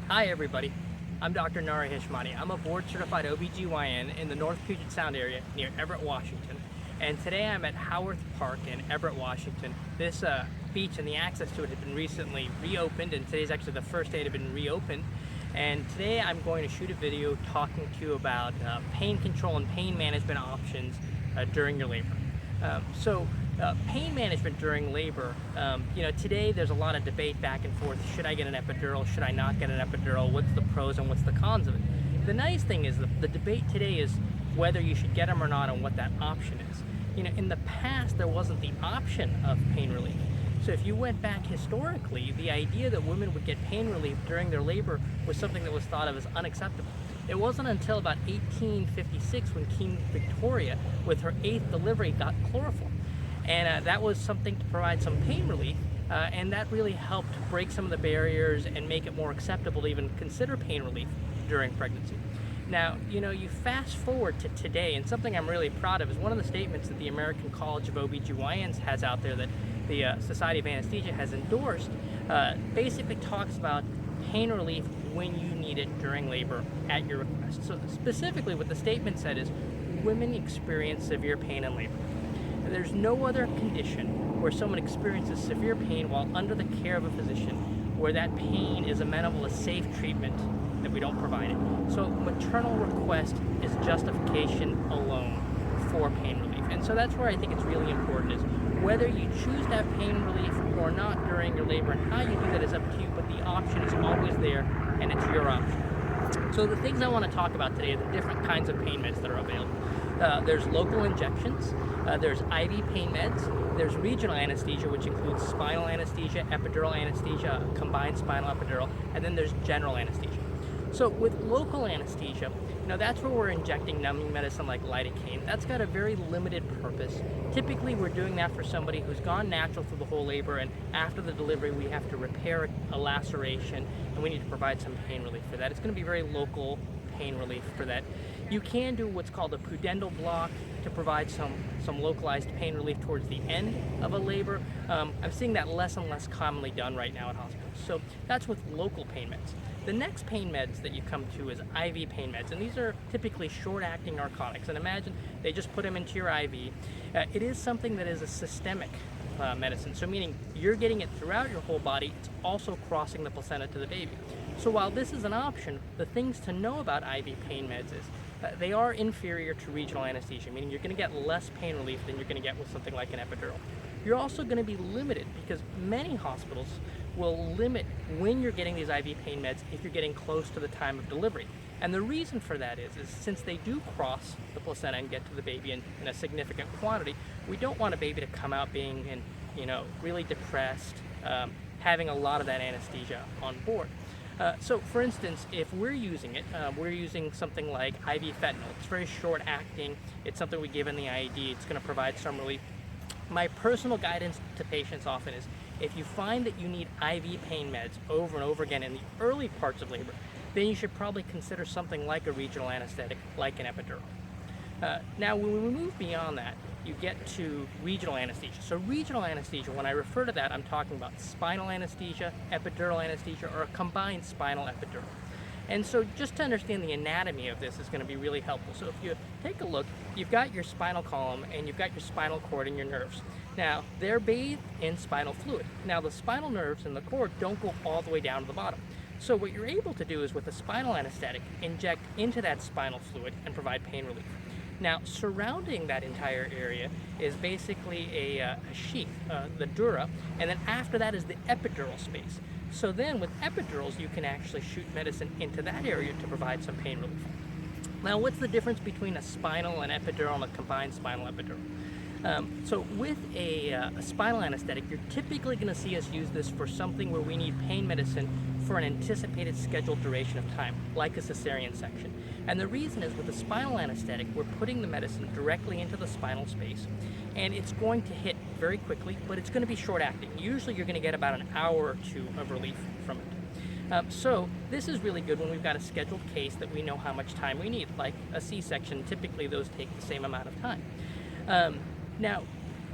Hi everybody, I'm Dr. Nari Heshmati. I'm a board-certified OBGYN in the North Puget Sound area near Everett, Washington. And today I'm at Howarth Park in Everett, Washington. This beach and the access to it has been recently reopened, and today's actually the first day it had been reopened. And today I'm going to shoot a video talking to you about pain control and pain management options during your labor. Pain management during labor, today there's a lot of debate back and forth. Should I get an epidural? Should I not get an epidural? What's the pros and what's the cons of it? The nice thing is the debate today is whether you should get them or not and what that option is. In the past, there wasn't the option of pain relief. So if you went back historically, the idea that women would get pain relief during their labor was something that was thought of as unacceptable. It wasn't until about 1856 when Queen Victoria, with her 8th delivery, got chloroform. And that was something to provide some pain relief, and that really helped break some of the barriers and make it more acceptable to even consider pain relief during pregnancy. Now, you fast forward to today, and something I'm really proud of is one of the statements that the American College of OBGYNs has out there that the Society of Anesthesia has endorsed, basically talks about pain relief when you need it during labor at your request. So specifically what the statement said is, women experience severe pain in labor. There's no other condition where someone experiences severe pain while under the care of a physician where that pain is amenable to safe treatment that we don't provide it. So maternal request is justification alone for pain relief. And so that's where I think it's really important is whether you choose to have pain relief or not during your labor, and how you do that is up to you, but the option is always there and it's your option. So the things I want to talk about today are the different kinds of pain meds that are available. There's local injections, there's IV pain meds, there's regional anesthesia, which includes spinal anesthesia, epidural anesthesia, combined spinal epidural, and then there's general anesthesia. So with local anesthesia, that's where we're injecting numbing medicine like lidocaine. That's got a very limited purpose. Typically we're doing that for somebody who's gone natural through the whole labor, and after the delivery we have to repair a laceration, and we need to provide some pain relief for that. It's going to be very local pain relief for that. You can do what's called a pudendal block to provide some localized pain relief towards the end of a labor. I'm seeing that less and less commonly done right now at hospitals. So that's with local pain meds. The next pain meds that you come to is IV pain meds, and these are typically short-acting narcotics. And imagine they just put them into your IV. It is something that is a systemic medicine, so meaning you're getting it throughout your whole body. It's also crossing the placenta to the baby. So while this is an option, the things to know about IV pain meds is they are inferior to regional anesthesia, meaning you're going to get less pain relief than you're going to get with something like an epidural. You're also going to be limited because many hospitals will limit when you're getting these IV pain meds if you're getting close to the time of delivery. And the reason for that is since they do cross the placenta and get to the baby in a significant quantity, we don't want a baby to come out being really depressed, having a lot of that anesthesia on board. So for instance, if we're using it, we're using something like IV fentanyl. It's very short acting. It's something we give in the IED. It's going to provide some relief. My personal guidance to patients often is if you find that you need IV pain meds over and over again in the early parts of labor, then you should probably consider something like a regional anesthetic, like an epidural. Now, when we move beyond that, you get to regional anesthesia. So regional anesthesia, when I refer to that, I'm talking about spinal anesthesia, epidural anesthesia, or a combined spinal epidural. And so just to understand the anatomy of this is going to be really helpful. So if you take a look, you've got your spinal column and you've got your spinal cord and your nerves. Now, they're bathed in spinal fluid. Now, the spinal nerves and the cord don't go all the way down to the bottom. So what you're able to do is with a spinal anesthetic, inject into that spinal fluid and provide pain relief. Now, surrounding that entire area is basically a sheath, the dura, and then after that is the epidural space. So then with epidurals, you can actually shoot medicine into that area to provide some pain relief. Now, what's the difference between a spinal and epidural and a combined spinal epidural? So with a spinal anesthetic, you're typically going to see us use this for something where we need pain medicine for an anticipated scheduled duration of time, like a cesarean section. And the reason is with the spinal anesthetic, we're putting the medicine directly into the spinal space, and it's going to hit very quickly, but it's going to be short acting. Usually you're going to get about an hour or two of relief from it. So this is really good when we've got a scheduled case that we know how much time we need, like a C-section. Typically those take the same amount of time. Now,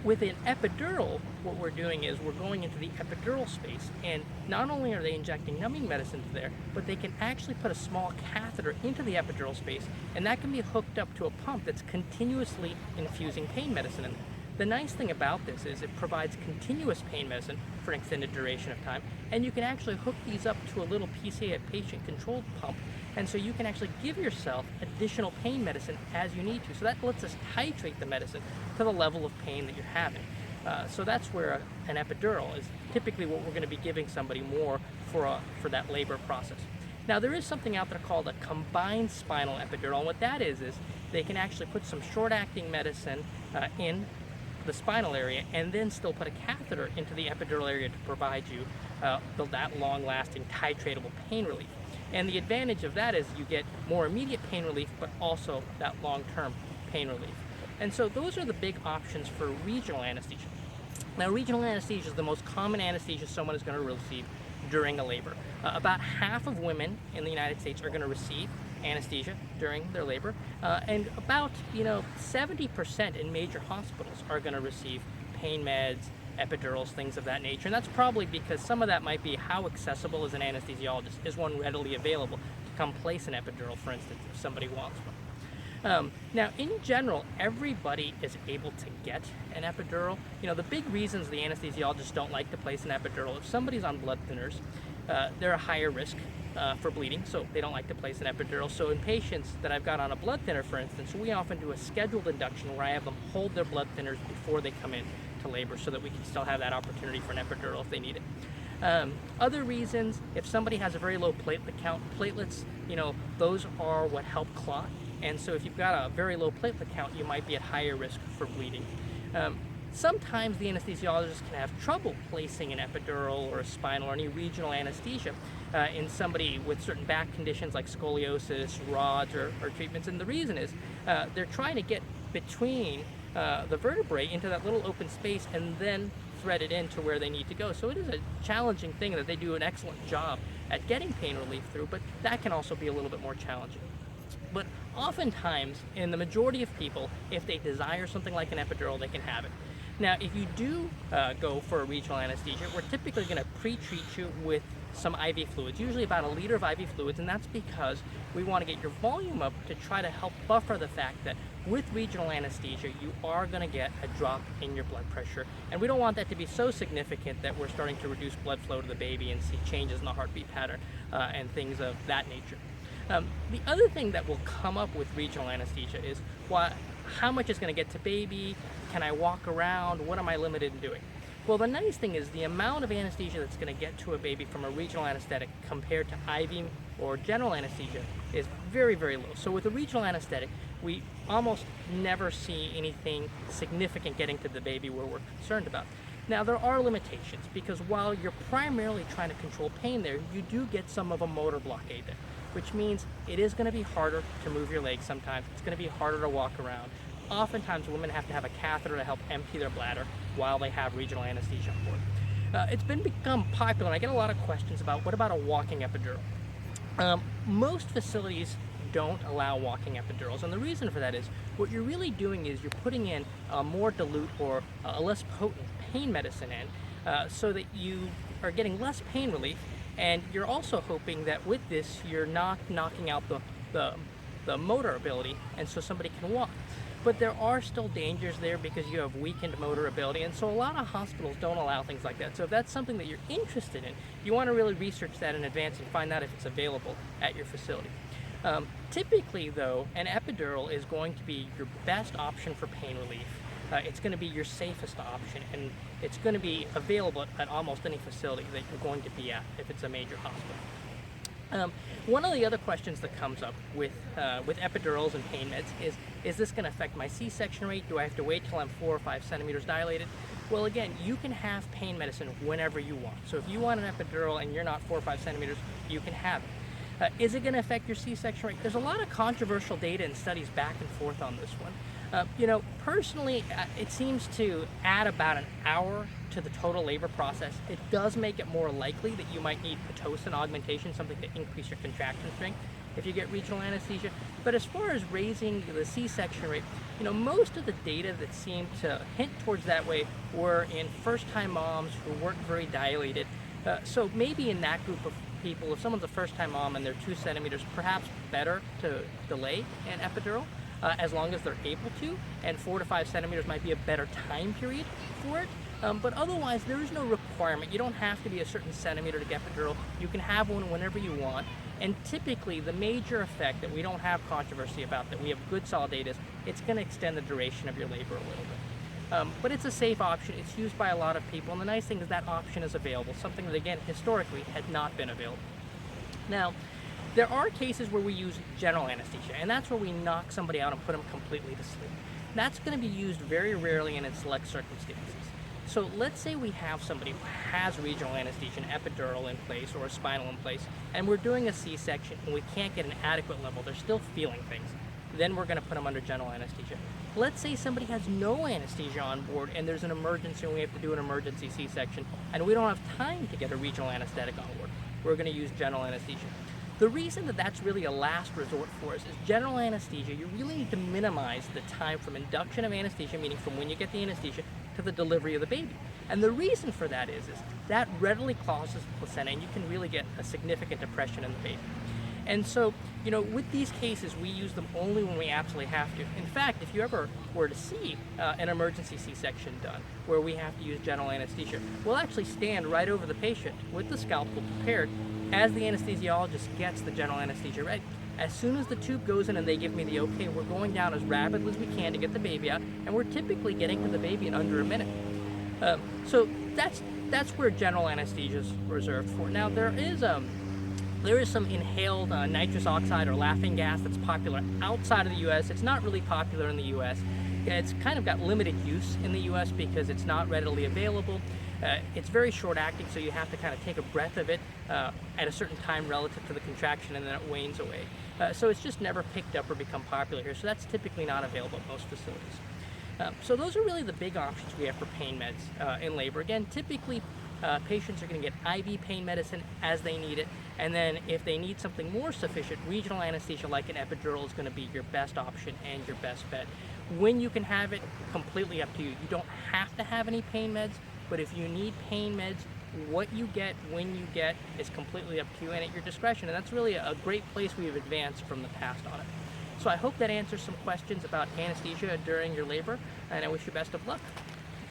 With an epidural, what we're doing is we're going into the epidural space, and not only are they injecting numbing medicine there, but they can actually put a small catheter into the epidural space, and that can be hooked up to a pump that's continuously infusing pain medicine in there. The nice thing about this is it provides continuous pain medicine for an extended duration of time, and you can actually hook these up to a little PCA, patient-controlled pump, and so you can actually give yourself additional pain medicine as you need to. So that lets us titrate the medicine to the level of pain that you're having. So that's where an epidural is typically what we're going to be giving somebody more for that labor process. Now there is something out there called a combined spinal epidural, and what that is they can actually put some short-acting medicine in the spinal area and then still put a catheter into the epidural area to provide you that long-lasting titratable pain relief. And the advantage of that is you get more immediate pain relief, but also that long-term pain relief. And so those are the big options for regional anesthesia. Now, regional anesthesia is the most common anesthesia someone is going to receive during a labor. About half of women in the United States are going to receive anesthesia during their labor, and about 70% in major hospitals are going to receive pain meds, epidurals, things of that nature. And that's probably because some of that might be how accessible as an anesthesiologist is one readily available to come place an epidural, for instance, if somebody wants one. Now, in general, everybody is able to get an epidural. The big reasons the anesthesiologists don't like to place an epidural, if somebody's on blood thinners, they're a higher risk for bleeding, so they don't like to place an epidural. So in patients that I've got on a blood thinner, for instance, we often do a scheduled induction where I have them hold their blood thinners before they come in to labor so that we can still have that opportunity for an epidural if they need it. Other reasons, if somebody has a very low platelet count, platelets, those are what help clot. And so if you've got a very low platelet count, you might be at higher risk for bleeding. Sometimes the anesthesiologist can have trouble placing an epidural or a spinal or any regional anesthesia in somebody with certain back conditions like scoliosis, rods, or treatments. And the reason is they're trying to get between the vertebrae into that little open space and then thread it into where they need to go. So it is a challenging thing that they do an excellent job at getting pain relief through, but that can also be a little bit more challenging. But oftentimes, in the majority of people, if they desire something like an epidural, they can have it. Now, if you do go for a regional anesthesia, we're typically going to pre-treat you with some IV fluids, usually about a liter of IV fluids, and that's because we want to get your volume up to try to help buffer the fact that with regional anesthesia, you are going to get a drop in your blood pressure, and we don't want that to be so significant that we're starting to reduce blood flow to the baby and see changes in the heartbeat pattern and things of that nature. The other thing that will come up with regional anesthesia is how much is going to get to baby? Can I walk around? What am I limited in doing? Well, the nice thing is the amount of anesthesia that's going to get to a baby from a regional anesthetic compared to IV or general anesthesia is very, very low. So with a regional anesthetic, we almost never see anything significant getting to the baby where we're concerned about. Now, there are limitations because while you're primarily trying to control pain there, you do get some of a motor blockade there, which means it is going to be harder to move your legs sometimes. It's going to be harder to walk around. Oftentimes, women have to have a catheter to help empty their bladder while they have regional anesthesia on board. It's become popular, and I get a lot of questions about what about a walking epidural? Most facilities don't allow walking epidurals, and the reason for that is what you're really doing is you're putting in a more dilute or a less potent pain medicine in so that you are getting less pain relief, and you're also hoping that with this you're not knocking out the motor ability, and so somebody can walk. But there are still dangers there because you have weakened motor ability, and so a lot of hospitals don't allow things like that. So if that's something that you're interested in, you want to really research that in advance and find out if it's available at your facility. Typically, though, an epidural is going to be your best option for pain relief. It's going to be your safest option, and it's going to be available at almost any facility that you're going to be at if it's a major hospital. One of the other questions that comes up with epidurals and pain meds is this going to affect my C-section rate? Do I have to wait till I'm 4 or 5 centimeters dilated? Well, again, you can have pain medicine whenever you want. So if you want an epidural and you're not 4 or 5 centimeters, you can have it. Is it going to affect your C-section rate? There's a lot of controversial data and studies back and forth on this one. Personally, it seems to add about an hour to the total labor process. It does make it more likely that you might need Pitocin augmentation, something to increase your contraction strength if you get regional anesthesia. But as far as raising the C-section rate, most of the data that seemed to hint towards that way were in first-time moms who weren't very dilated. So maybe in that group of people, if someone's a first-time mom and they're 2 centimeters, perhaps better to delay an epidural as long as they're able to, and 4 to 5 centimeters might be a better time period for it. But otherwise, there is no requirement. You don't have to be a certain centimeter to get epidural. You can have one whenever you want. And typically, the major effect that we don't have controversy about, that we have good solid data, is it's going to extend the duration of your labor a little bit. But it's a safe option. It's used by a lot of people. And the nice thing is that option is available, something that, again, historically had not been available. Now, there are cases where we use general anesthesia, and that's where we knock somebody out and put them completely to sleep. That's going to be used very rarely and in select circumstances. So let's say we have somebody who has regional anesthesia, an epidural in place or a spinal in place, and we're doing a C-section and we can't get an adequate level. They're still feeling things. Then we're going to put them under general anesthesia. Let's say somebody has no anesthesia on board and there's an emergency and we have to do an emergency C-section and we don't have time to get a regional anesthetic on board. We're going to use general anesthesia. The reason that that's really a last resort for us is general anesthesia, you really need to minimize the time from induction of anesthesia, meaning from when you get the anesthesia, to the delivery of the baby. And the reason for that is that readily causes the placenta and you can really get a significant depression in the baby. And so, with these cases, we use them only when we absolutely have to. In fact, if you ever were to see an emergency C-section done where we have to use general anesthesia, we'll actually stand right over the patient with the scalpel prepared as the anesthesiologist gets the general anesthesia ready. As soon as the tube goes in and they give me the okay, we're going down as rapidly as we can to get the baby out, and we're typically getting to the baby in under a minute. So that's where general anesthesia is reserved for. Now there is some inhaled nitrous oxide or laughing gas that's popular outside of the U.S. It's not really popular in the U.S. It's kind of got limited use in the U.S. because it's not readily available. It's very short acting, so you have to kind of take a breath of it at a certain time relative to the contraction, and then it wanes away. So it's just never picked up or become popular here, so that's typically not available at most facilities. So those are really the big options we have for pain meds in labor. Again, typically patients are going to get IV pain medicine as they need it, and then if they need something more sufficient, regional anesthesia like an epidural is going to be your best option and your best bet. When you can have it, completely up to you. You don't have to have any pain meds, but if you need pain meds, what you get, when you get, is completely up to you and at your discretion. And that's really a great place we've advanced from the past on it. So I hope that answers some questions about anesthesia during your labor, and I wish you best of luck.